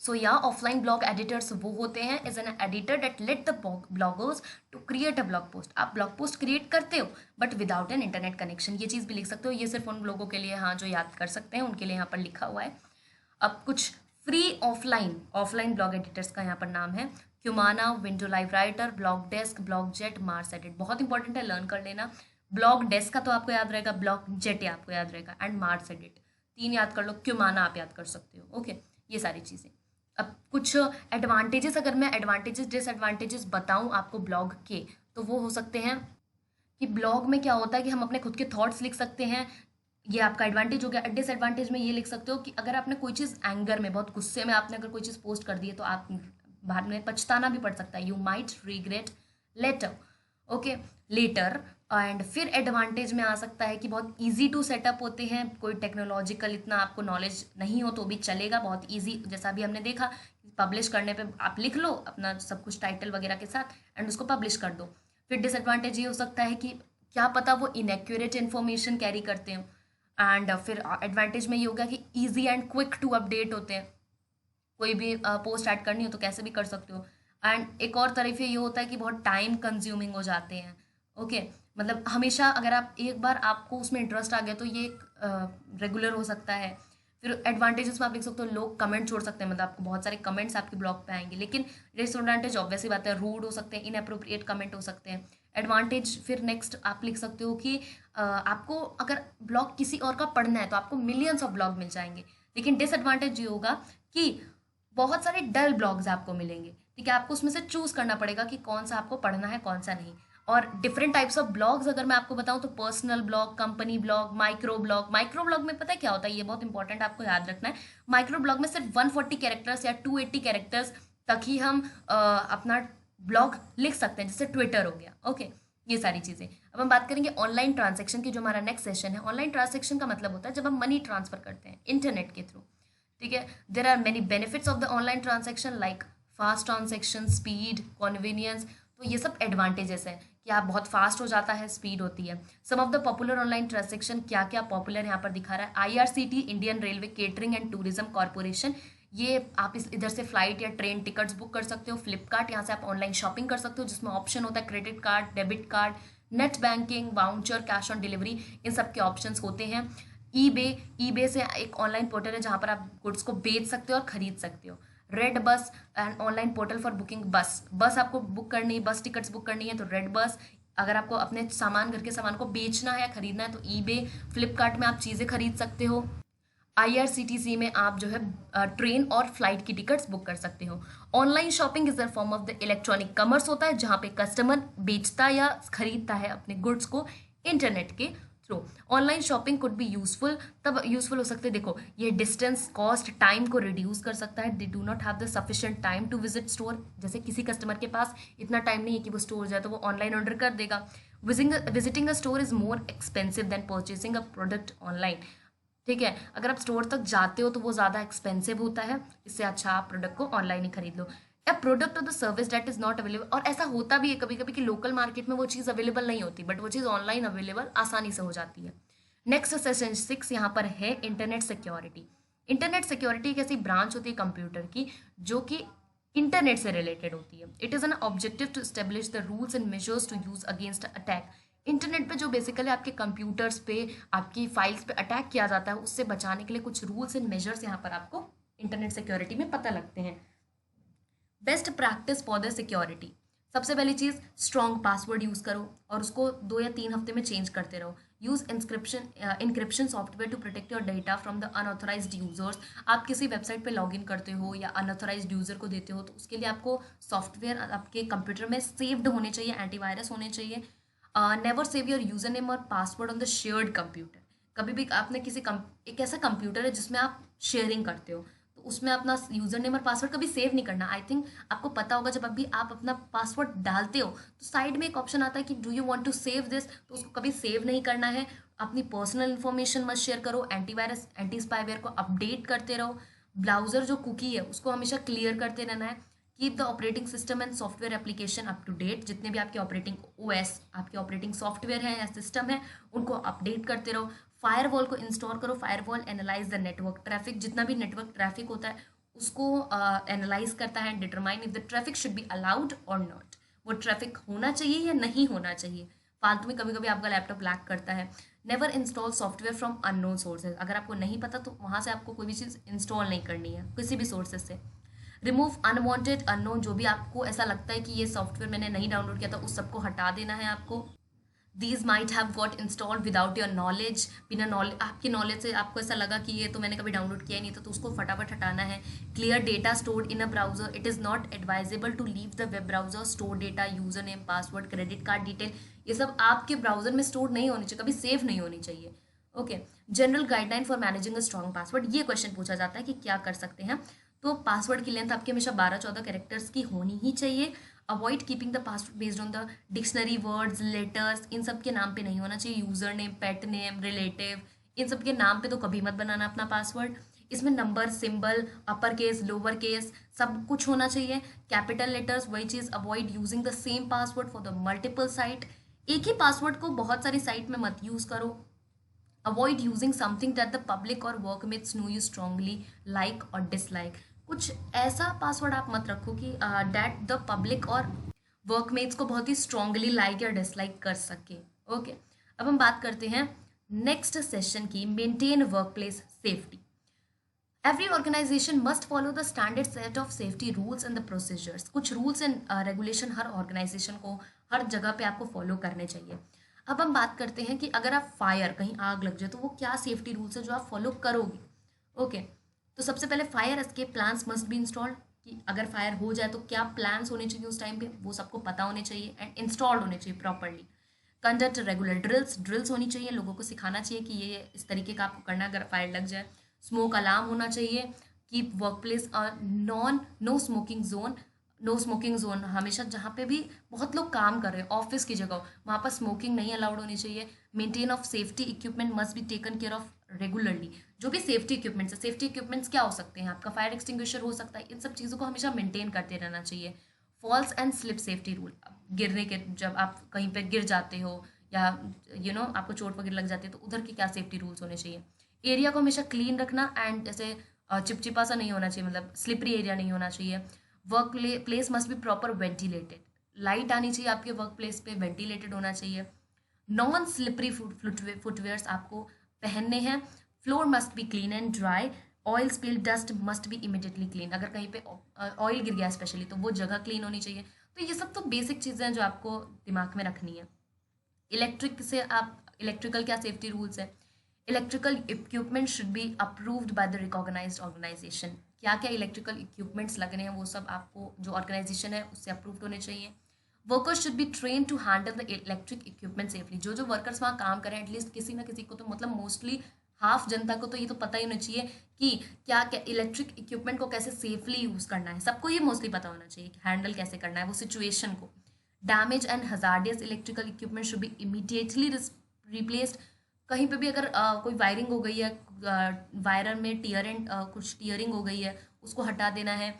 या ऑफलाइन ब्लॉग एडिटर्स वो होते हैं as an editor that let the bloggers to create a blog post. आप ब्लॉग पोस्ट क्रिएट करते हो but without an internet connection, ये चीज़ भी लिख सकते हो। ये सिर्फ उन लोगों के लिए, हाँ, जो याद कर सकते हैं उनके लिए यहाँ पर लिखा हुआ है। अब कुछ फ्री ऑफलाइन ब्लॉग एडिटर्स का यहाँ पर नाम है, Qumana, window live writer, blog desk, blog jet, mars edit. बहुत इंपॉर्टेंट है, लर्न कर लेना। ब्लॉग डेस्क का तो आपको याद रहेगा, ब्लॉग जेट आपको याद रहेगा, एंड मार्स एडिट, 3 याद कर लो, क्यूमाना आप याद कर सकते हो। ओके, ये सारी चीज़ें। अब कुछ एडवांटेजेस, अगर मैं एडवांटेजेस डिसएडवांटेजेस बताऊं आपको ब्लॉग के, तो वो हो सकते हैं कि ब्लॉग में क्या होता है कि हम अपने खुद के थॉट्स लिख सकते हैं, ये आपका एडवांटेज हो गया। डिसएडवांटेज में ये लिख सकते हो कि अगर आपने कोई चीज़ एंगर में, बहुत गुस्से में आपने अगर कोई चीज़ पोस्ट कर दी है तो आप बाद में पछताना भी पड़ सकता है, you might regret later, okay, later. And फिर एडवांटेज में आ सकता है कि बहुत इजी टू सेटअप होते हैं, कोई टेक्नोलॉजिकल इतना आपको नॉलेज नहीं हो तो भी चलेगा, बहुत इजी, जैसा भी हमने देखा पब्लिश करने पे आप लिख लो अपना सब कुछ टाइटल वगैरह के साथ एंड उसको पब्लिश कर दो। फिर डिसएडवांटेज ये हो सकता है कि क्या पता वो इनएक्यूरेट इन्फॉर्मेशन कैरी करते हो। एंड फिर एडवांटेज में ये होगा कि easy and quick to update होते हैं, कोई भी पोस्ट ऐड करनी हो तो कैसे भी कर सकते हो। एंड एक और तरफ ये होता है कि बहुत टाइम कंज्यूमिंग हो जाते हैं, ओके, मतलब हमेशा अगर आप एक बार आपको उसमें इंटरेस्ट आ गया तो ये रेगुलर हो सकता है। फिर एडवांटेजेस में आप लिख सकते हो, लोग कमेंट छोड़ सकते हैं, मतलब आपको बहुत सारे कमेंट्स आपके ब्लॉग पे आएंगे। लेकिन डिसएडवांटेज ऑब्वियसली बात है, रूड हो सकते हैं, इनअप्रोप्रिएट कमेंट हो सकते हैं। एडवांटेज फिर नेक्स्ट आप लिख सकते हो कि आपको अगर ब्लॉग किसी और का पढ़ना है तो आपको मिलियंस ऑफ ब्लॉग मिल जाएंगे। लेकिन डिसएडवांटेज ये होगा कि बहुत सारे डल ब्लॉग्स आपको मिलेंगे, ठीक है, आपको उसमें से चूज करना पड़ेगा कि कौन सा आपको पढ़ना है कौन सा नहीं। और डिफरेंट टाइप्स ऑफ ब्लॉग्स अगर मैं आपको बताऊं तो personal blog, company blog, micro blog. Micro blog में पता है क्या होता है, ये बहुत इंपॉर्टेंट आपको याद रखना है। माइक्रो ब्लॉग में सिर्फ 140 कैरेक्टर्स या 280 कैरेक्टर्स तक ही हम अपना ब्लॉग लिख सकते हैं, जैसे ट्विटर हो गया। ओके, ये सारी चीज़ें। अब हम बात करेंगे ऑनलाइन ट्रांजेक्शन की, जो हमारा नेक्स्ट सेशन है। ऑनलाइन ट्रांजेक्शन का मतलब होता है जब हम मनी ट्रांसफर करते हैं इंटरनेट के थ्रू, ठीक है। There are many benefits of the online transaction like fast transaction, speed, convenience. तो ये सब एडवांटेजेस हैं कि आप बहुत फास्ट हो जाता है, स्पीड होती है। Some of the popular online transaction, क्या क्या पॉपुलर यहाँ पर दिखा रहा है। IRCT, Indian railway catering and tourism corporation, ये आप इस इधर से फ्लाइट या ट्रेन टिकट्स बुक कर सकते हो। फ्लिपकार्ट, यहाँ से आप ऑनलाइन शॉपिंग कर सकते हो, जिसमें ऑप्शन होता है credit card, debit card, net banking, voucher, cash on delivery, इन सब के ऑप्शंस होते हैं। ईबे, ईबे से एक ऑनलाइन पोर्टल है जहाँ पर आप गुड्स को बेच सकते हो और खरीद सकते हो। Red bus and online portal for booking बस आपको बुक करनी है, बस टिकट्स बुक करनी है तो रेड बस। अगर आपको अपने सामान, घर के सामान को बेचना है या खरीदना है तो ईबे। फ्लिपकार्ट में आप चीज़ें खरीद सकते हो। आईआरसीटीसी में आप जो है ट्रेन और फ्लाइट की टिकट्स बुक कर सकते हो। Online shopping is a form of the electronic commerce होता है, जहाँ पे कस्टमर बेचता या खरीदता है अपने गुड्स को इंटरनेट के through. Online shopping could be useful, तब यूजफुल हो सकते हैं, देखो ये डिस्टेंस, कॉस्ट, टाइम को रिड्यूस कर सकता है। They do not have the sufficient time to visit store, जैसे किसी कस्टमर के पास इतना टाइम नहीं है कि वो स्टोर जाए, तो वो ऑनलाइन ऑर्डर कर देगा। Visiting a store is more expensive than purchasing a product online, ठीक है। अगर आप स्टोर तक जाते हो तो वो ज़्यादा एक्सपेंसिव होता है, इससे अच्छा आप प्रोडक्ट को ऑनलाइन ही खरीद लो। ए प्रोडक्ट और the service that is not available, और ऐसा होता भी है कभी कभी कि लोकल मार्केट में वो चीज़ अवेलेबल नहीं होती, बट वो चीज़ ऑनलाइन अवेलेबल आसानी से हो जाती है। नेक्स्ट सेशन 6 यहाँ पर है इंटरनेट सिक्योरिटी। इंटरनेट सिक्योरिटी एक ऐसी ब्रांच होती है कंप्यूटर की जो कि इंटरनेट से रिलेटेड होती है। It is an objective to establish the rules and measures to use against attack. Internet पे जो बेसिकली आपके कंप्यूटर्स पे, आपकी फाइल्स पे अटैक किया जाता है, उससे बचाने के लिए कुछ रूल्स एंड मेजर्स यहाँ पर आपको इंटरनेट सिक्योरिटी में पता लगते हैं। Best practice for the security, सबसे पहली चीज़ स्ट्रॉन्ग पासवर्ड यूज़ करो और उसको 2 या 3 हफ्ते में चेंज करते रहो। Use encryption software to protect your data from the unauthorised users. आप किसी वेबसाइट पे लॉगिन करते हो या अनऑथराइज्ड यूज़र को देते हो तो उसके लिए आपको सॉफ्टवेयर आपके कंप्यूटर में सेव्ड होने चाहिए, एंटीवायरस होने चाहिए। Never save your user name और password on the shared computer. कभी भी आपने एक ऐसा कंप्यूटर है जिसमें आप शेयरिंग करते हो तो उसमें अपना यूजर नेम और पासवर्ड कभी सेव नहीं करना। आई थिंक आपको पता होगा, जब अभी आप अपना पासवर्ड डालते हो तो साइड में एक ऑप्शन आता है कि do you want to save this, तो उसको कभी सेव नहीं करना है। अपनी पर्सनल इन्फॉर्मेशन मत शेयर करो। एंटीवायरस, एंटी स्पाईवेयर को अपडेट करते रहो। ब्राउजर जो कुकी है उसको हमेशा क्लियर करते रहना है। Keep the operating system and software application up to date. जितने भी आपके ऑपरेटिंग ओएस, आपके ऑपरेटिंग सॉफ्टवेयर है या सिस्टम है, उनको अपडेट करते रहो। फायरवॉल को इंस्टॉल करो। Firewall analyse the network traffic, जितना भी नेटवर्क ट्रैफिक होता है उसको एनालाइज करता है। Determine if the traffic should be allowed और नॉट, वो ट्रैफिक होना चाहिए या नहीं होना चाहिए। फालतू में कभी कभी आपका लैपटॉप लैग करता है। Never install software from unknown sources, अगर आपको नहीं पता तो वहाँ से आपको कोई भी चीज़ इंस्टॉल नहीं करनी है किसी भी सोर्सेज से। रिमूव अनवांटेड अननोन, जो भी आपको ऐसा लगता है कि ये सॉफ्टवेयर मैंने नहीं डाउनलोड किया था उस सबको हटा देना है आपको। These might have got installed without your knowledge, बिना नॉलेज, आपकी नॉलेज से आपको ऐसा लगा कि ये तो मैंने कभी डाउनलोड किया ही नहीं था, तो उसको फटाफट हटाना है। Clear data stored in a browser, it is not advisable to leave the web browser. Store data, user name, password, credit card detail, ये सब आपके ब्राउजर में स्टोर नहीं होनी चाहिए, कभी सेव नहीं होनी चाहिए। Okay, general guideline for managing a strong password, ये क्वेश्चन पूछा जाता है कि क्या कर सकते हैं। तो पासवर्ड की लेंथ आपकी हमेशा 12-14 कैरेक्टर्स की होनी ही चाहिए। Avoid keeping the password based on the dictionary words, letters, इन सब के नाम पे नहीं होना चाहिए। User name, pet name, relative, इन सब के नाम पे तो कभी मत बनाना अपना पासवर्ड। इसमें number, symbol, upper case, lower case सब कुछ होना चाहिए। कैपिटल लेटर्स, वही चीज़। Avoid using the same password for the multiple site, एक ही पासवर्ड को बहुत सारी साइट में मत यूज़ करो। Avoid using something that the public और वर्कमेट्स नो यू स्ट्रांगली लाइक और डिसलाइक, कुछ ऐसा पासवर्ड आप मत रखो कि दैट द पब्लिक और वर्कमेट्स को बहुत ही स्ट्रांगली लाइक या डिसलाइक कर सके। ओके, अब हम बात करते हैं नेक्स्ट सेशन की, maintain work place safety. Every organization must follow the standard set of safety rules and the procedures, कुछ रूल्स एंड रेगुलेशन हर ऑर्गेनाइजेशन को हर जगह पे आपको फॉलो करने चाहिए। अब हम बात करते हैं कि अगर आप फायर, कहीं आग लग जाए तो वो क्या सेफ्टी रूल्स है जो आप फॉलो करोगे। ओके, तो सबसे पहले fire escape plans must be installed, कि अगर फायर हो जाए तो क्या प्लान्स होने चाहिए उस टाइम पे, वो सबको पता होने चाहिए एंड इंस्टॉल्ड होने चाहिए प्रॉपरली। कंडक्ट रेगुलर ड्रिल्स होनी चाहिए, लोगों को सिखाना चाहिए कि ये इस तरीके का आपको करना है अगर फायर लग जाए। स्मोक अलार्म होना चाहिए। Keep work place no smoking zone, हमेशा जहाँ पे भी बहुत लोग काम कर रहे हैं ऑफिस की जगह वहाँ पर स्मोकिंग नहीं अलाउड होनी चाहिए। Maintain of safety equipment must be taken care of regularly. जो भी सेफ्टी इक्विपमेंट्स है, सेफ्टी इक्विपमेंट्स क्या हो सकते हैं, आपका फायर एक्सटिंग्विशर हो सकता है, इन सब चीज़ों को हमेशा मेंटेन करते रहना चाहिए। Falls and slip safety rule, गिरने के जब आप कहीं पे गिर जाते हो या आपको चोट वगैरह लग जाती है तो उधर के क्या सेफ्टी रूल्स होने चाहिए। एरिया को हमेशा क्लीन रखना एंड जैसे चिपचिपा सा नहीं होना चाहिए, मतलब स्लिपरी एरिया नहीं होना चाहिए। Work place must be proper ventilated, light आनी चाहिए आपके वर्क प्लेस पे, वेंटिलेटेड होना चाहिए। नॉन स्लिपरी फुटवेयर्स आपको पहनने हैं। Floor must be clean and dry. Oil spill dust must be immediately clean, अगर कहीं पे ऑयल गिर गया स्पेशली तो वो जगह क्लीन होनी चाहिए। तो ये सब तो बेसिक चीज़ें हैं जो आपको दिमाग में रखनी है। इलेक्ट्रिकल क्या सेफ्टी रूल्स है। Electrical equipment should be approved by the recognised organisation, क्या क्या इलेक्ट्रिकल इक्विपमेंट्स लगने हैं वो सब आपको जो ऑर्गेनाइजेशन है उससे अप्रूव्ड होने चाहिए। Workers should be train to handle the electric equipment safely, जो जो वर्कर्स वहाँ काम करें एटलीस्ट किसी ना किसी को तो, मतलब मोस्टली हाफ जनता को तो ये तो पता ही होना चाहिए कि क्या क्या इलेक्ट्रिक इक्विपमेंट को कैसे सेफली यूज़ करना है, सबको ये मोस्टली पता होना चाहिए कि हैंडल कैसे करना है वो सिचुएशन को। Damage and hazardous electrical equipment should B immediately replaced, कहीं पे भी अगर कोई वायरिंग हो गई है, वायरर में कुछ टीयरिंग हो गई है, उसको हटा देना है।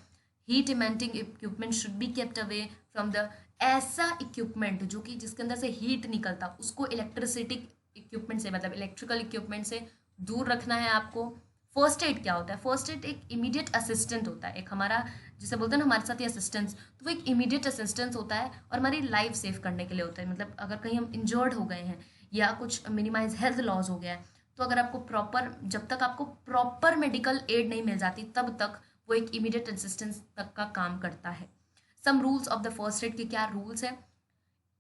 Heat emitting equipment should be kept away from the, ऐसा इक्विपमेंट जो कि जिसके अंदर से हीट निकलता उसको इलेक्ट्रिसिटी इक्विपमेंट से, मतलब इलेक्ट्रिकल इक्विपमेंट से दूर रखना है आपको। फर्स्ट एड क्या होता है, फर्स्ट एड एक इमीडिएट असिस्टेंट होता है, एक हमारा जिसे बोलते हैं ना हमारे साथ ही असिस्टेंस, तो वो एक इमीडिएट असिस्टेंस होता है और हमारी लाइफ सेव करने के लिए होता है। मतलब अगर कहीं हम इंजर्ड हो गए हैं या कुछ मिनिमाइज हेल्थ लॉस हो गया है तो अगर आपको प्रॉपर, जब तक आपको प्रॉपर मेडिकल एड नहीं मिल जाती तब तक वो एक इमीडिएट असिस्टेंस तक का काम करता है। Some rules of the first aid के क्या रूल्स है।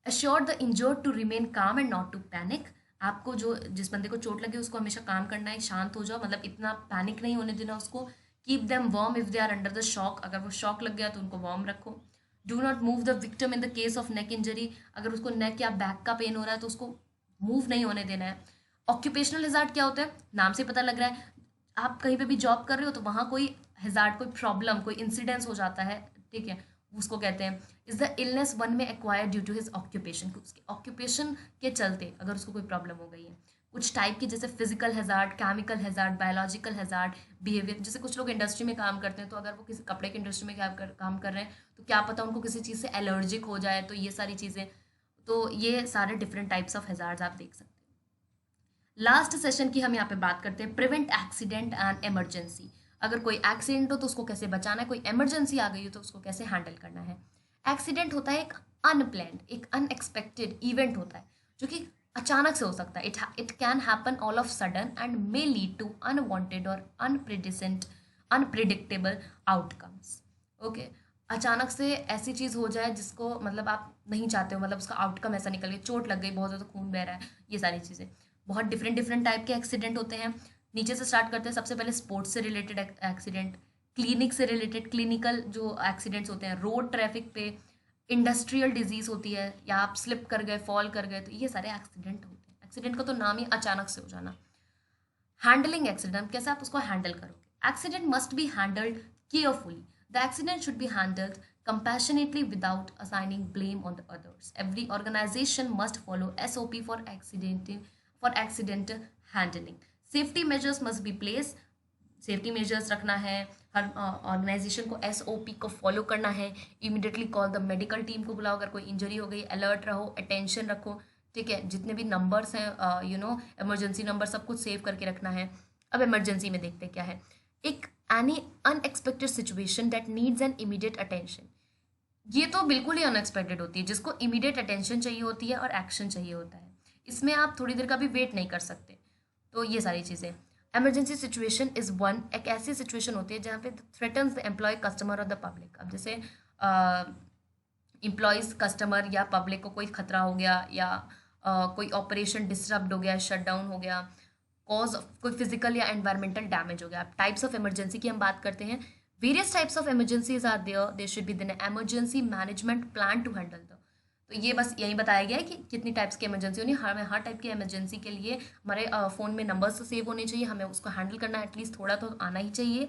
Assure the injured to remain calm and not to panic, आपको जो जिस बंदे को चोट लगे उसको हमेशा काम करना है, शांत हो जाओ, मतलब इतना पैनिक नहीं होने देना उसको। Keep them warm if they are under the shock, अगर वो शॉक लग गया तो उनको वार्म रखो। Do not move the victim in the case of neck injury, अगर उसको नेक या बैक का पेन हो रहा है तो उसको मूव नहीं होने देना है। ऑक्यूपेशनल हिजार्ड क्या होता है, नाम से पता लग रहा है आप कहीं पे भी जॉब कर रहे हो तो वहाँ कोई हिजार्ड, कोई प्रॉब्लम, कोई इंसिडेंस हो जाता है, ठीक है, उसको कहते हैं is the illness one may acquired due to his occupation, उसके ऑक्यूपेशन के चलते अगर उसको कोई प्रॉब्लम हो गई है। कुछ टाइप की जैसे physical hazard, chemical hazard, biological hazard, behaviour, जैसे कुछ लोग इंडस्ट्री में काम करते हैं तो अगर वो किसी कपड़े की इंडस्ट्री में काम कर रहे हैं तो क्या पता उनको किसी चीज़ से एलर्जिक हो जाए, तो ये सारी चीज़ें, तो ये सारे डिफरेंट टाइप्स ऑफ हैजार्ड्स आप देख सकते हैं। लास्ट सेशन की हम यहाँ पे बात करते हैं प्रिवेंट एक्सीडेंट एंड इमरजेंसी, अगर कोई एक्सीडेंट हो तो उसको कैसे बचाना है, कोई इमरजेंसी आ गई हो तो उसको कैसे हैंडल करना है। एक्सीडेंट होता है एक अनप्लैन्ड, एक अनएक्सपेक्टेड इवेंट होता है जो कि अचानक से हो सकता है। It can happen all of sudden and may lead to unwanted और अनप्रिडिक्टेबल आउटकम्स। ओके, अचानक से ऐसी चीज़ हो जाए जिसको मतलब आप नहीं चाहते हो, मतलब उसका आउटकम ऐसा निकल गया, चोट लग गई, बहुत ज़्यादा खून बह रहा है, ये सारी चीज़ें। बहुत डिफरेंट डिफरेंट टाइप के एक्सीडेंट होते हैं। नीचे से स्टार्ट करते हैं, सबसे पहले स्पोर्ट्स से रिलेटेड एक्सीडेंट, क्लिनिक से रिलेटेड क्लिनिकल जो एक्सीडेंट्स होते हैं, रोड ट्रैफिक पे, इंडस्ट्रियल डिजीज होती है, या आप स्लिप कर गए, फॉल कर गए, तो ये सारे एक्सीडेंट होते हैं। एक्सीडेंट का तो नाम ही अचानक से हो जाना। हैंडलिंग एक्सीडेंट, कैसे आप उसको हैंडल करोगे। Accident must be handled carefully, the accident should be handled compassionately without assigning blame on the others. Every organization must follow SOP for accident handling. Safety measures must be placed. Safety measures रखना है, हर ऑर्गेनाइजेशन को SOP को फॉलो करना है। Immediately call the medical team को बुलाओ, अगर कोई इंजरी हो गई, अलर्ट रहो, अटेंशन रखो, ठीक है। जितने भी नंबर्स हैं इमरजेंसी नंबर सब कुछ सेव करके रखना है। अब इमरजेंसी में देखते क्या है। एक any unexpected situation that needs an immediate attention, ये तो बिल्कुल ही अनएक्सपेक्टेड होती है, जिसको इमीडिएट अटेंशन चाहिए होती है और एक्शन चाहिए होता है, इसमें आप थोड़ी देर का भी वेट नहीं कर सकते। तो ये सारी चीज़ें। इमरजेंसी सिचुएशन इज वन, एक ऐसी सिचुएशन होती है जहाँ पे थ्रेटन्स द एम्प्लॉय, कस्टमर और द पब्लिक। अब जैसे एम्प्लॉयज़, कस्टमर या पब्लिक को कोई खतरा हो गया, या कोई ऑपरेशन डिस्टर्ब हो गया, शट डाउन हो गया, कॉज कोई फिजिकल या एनवायरमेंटल डैमेज हो गया। टाइप्स ऑफ इमरजेंसी की हम बात करते हैं। Various types of emergencies are there. There should be an emergency management plan to handle the. तो ये बस यही बताया गया है कि कितनी टाइप्स की इमरजेंसी होनी है। हमें हर टाइप की इमरजेंसी के लिए हमारे फ़ोन में नंबर्स तो सेव होने चाहिए, हमें उसको हैंडल करना एटलीस्ट थोड़ा तो आना ही चाहिए।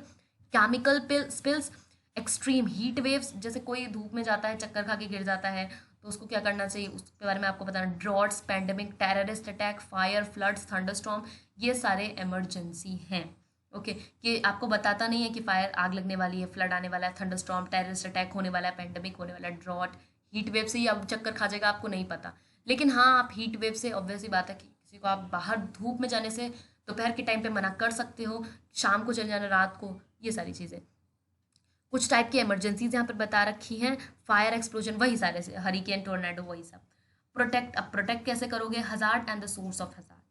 Chemical spills, extreme heat waves, जैसे कोई धूप में जाता है चक्कर खा के गिर जाता है तो उसको क्या करना चाहिए उसके बारे में आपको बताना। Droughts, pandemic, terrorist attack, fire, floods, thunderstorm, ये सारे इमरजेंसी हैं। ओके कि आपको बताता नहीं है कि फायर, आग लगने वाली है, फ्लड आने वाला है, थंडरस्टॉर्म, टेररिस्ट अटैक होने वाला है, पैंडेमिक होने वाला है, ड्रॉट, हीट वेव से ही अब चक्कर खा जाएगा, आपको नहीं पता। लेकिन हाँ, आप हीट वेव से ऑब्वियसली बात है कि किसी को आप बाहर धूप में जाने से दोपहर के टाइम पे मना कर सकते हो, शाम को चले जाना, रात को, ये सारी चीज़ें। कुछ टाइप की इमरजेंसीज यहाँ पर बता रखी हैं। फायर, एक्सप्लोजन, वही सारे, हरिकेन, टोर्नेडो, वही सब। प्रोटेक्ट, अब प्रोटेक्ट कैसे करोगे? Hazard and the source of hazard.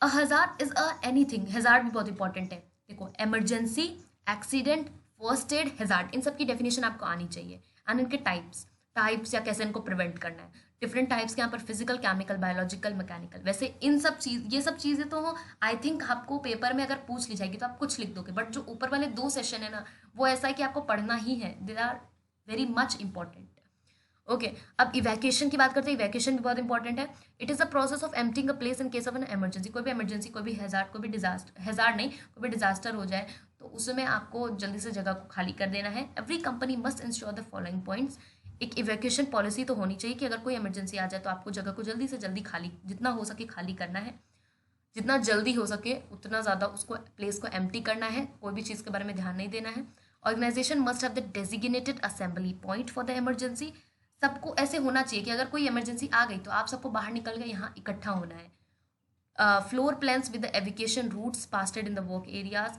A hazard is a anything, hazard भी बहुत इंपॉर्टेंट है। देखो, emergency, accident, first aid, hazard, इन सब की डेफिनेशन आपको आनी चाहिए। एंड इनके टाइप्स या कैसे इनको प्रिवेंट करना है। डिफरेंट टाइप्स के यहाँ पर फिजिकल, केमिकल, बायोलॉजिकल, मैकेनिकल। वैसे इन सब ये सब चीज़ें तो आई थिंक आपको पेपर में अगर पूछ ली जाएगी तो आप कुछ लिख दोगे, बट जो ऊपर वाले 2 सेशन है ना, वो ऐसा है कि आपको पढ़ना ही है। They are very much important. Okay, अब इवैक्यूएशन की बात करते हैं। इवैक्यूएशन भी बहुत इंपॉर्टेंट है। It is the process of emptying a place in case of an emergency. कोई भी इमरजेंसी, कोई भी हैजार्ड, कोई भी डिजास्टर, हैजार्ड नहीं, कोई भी डिजास्टर हो जाए तो उसमें आपको जल्दी से जगह को खाली कर देना है। Every company must ensure the following points. एक इवैक्यूएशन पॉलिसी तो होनी चाहिए कि अगर कोई इमरजेंसी आ जाए तो आपको जगह को जल्दी से जल्दी खाली, जितना हो सके खाली करना है, जितना जल्दी हो सके उतना ज़्यादा उसको प्लेस को एम्प्टी करना है, कोई भी चीज़ के बारे में ध्यान नहीं देना है। Organisation must have the designated assembly point for the emergency. सबको ऐसे होना चाहिए कि अगर कोई इमरजेंसी आ गई तो आप सबको बाहर निकल के यहाँ इकट्ठा होना है। Floor plans with the evacuation routes posted in the work areas.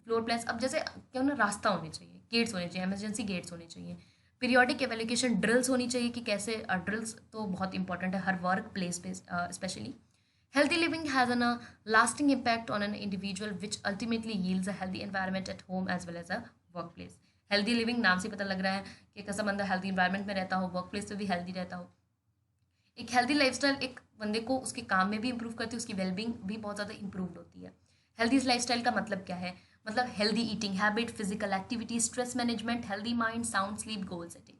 Floor plans, अब जैसे क्या होना, रास्ता होने चाहिए, गेट्स होने चाहिए, इमरजेंसी गेट्स होने चाहिए। पीरियोडिक एवेल्यूकेशन ड्रिल्स होनी चाहिए कि कैसे, ड्रिल्स तो बहुत इंपॉर्टेंट है हर वर्क प्लेस पे specially. Healthy living has a lasting impact on an individual, which ultimately yields a healthy environment at home as well as a workplace. Healthy living नाम से पता लग रहा है कि कैसा बंदा हेल्दी इन्वायरमेंट में रहता हो, वर्क प्लेस पे भी हेल्दी रहता हो। एक हेल्दी लाइफस्टाइल एक बंदे को उसके काम में भी इंप्रूव करती है, उसकी वेलबींग भी बहुत ज़्यादा इंप्रूव्ड होती है। हेल्दी लाइफस्टाइल का मतलब क्या है? मतलब healthy eating habit, physical activity, stress management, healthy mind, sound sleep, goal setting.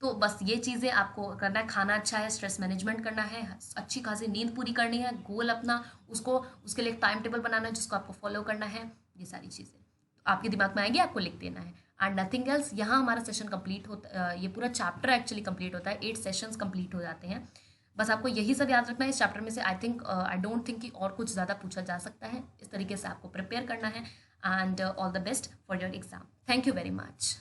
तो बस ये चीज़ें आपको करना है। खाना अच्छा है, स्ट्रेस मैनेजमेंट करना है, अच्छी खासी नींद पूरी करनी है, गोल अपना उसको, उसके लिए एक टाइम टेबल बनाना है जिसको आपको फॉलो करना है। ये सारी चीज़ें तो आपके दिमाग में आएंगी, आपको लिख देना है। And nothing else. यहाँ हमारा सेशन कंप्लीट होता, ये पूरा चैप्टर एक्चुअली कंप्लीट होता है, 8 सेशंस कंप्लीट हो जाते हैं। बस आपको यही सब याद रखना है इस चैप्टर में से। आई डोंट थिंक कि और कुछ ज़्यादा पूछा जा सकता है। इस तरीके से आपको प्रिपेयर करना है। And all the best for your exam. Thank you very much.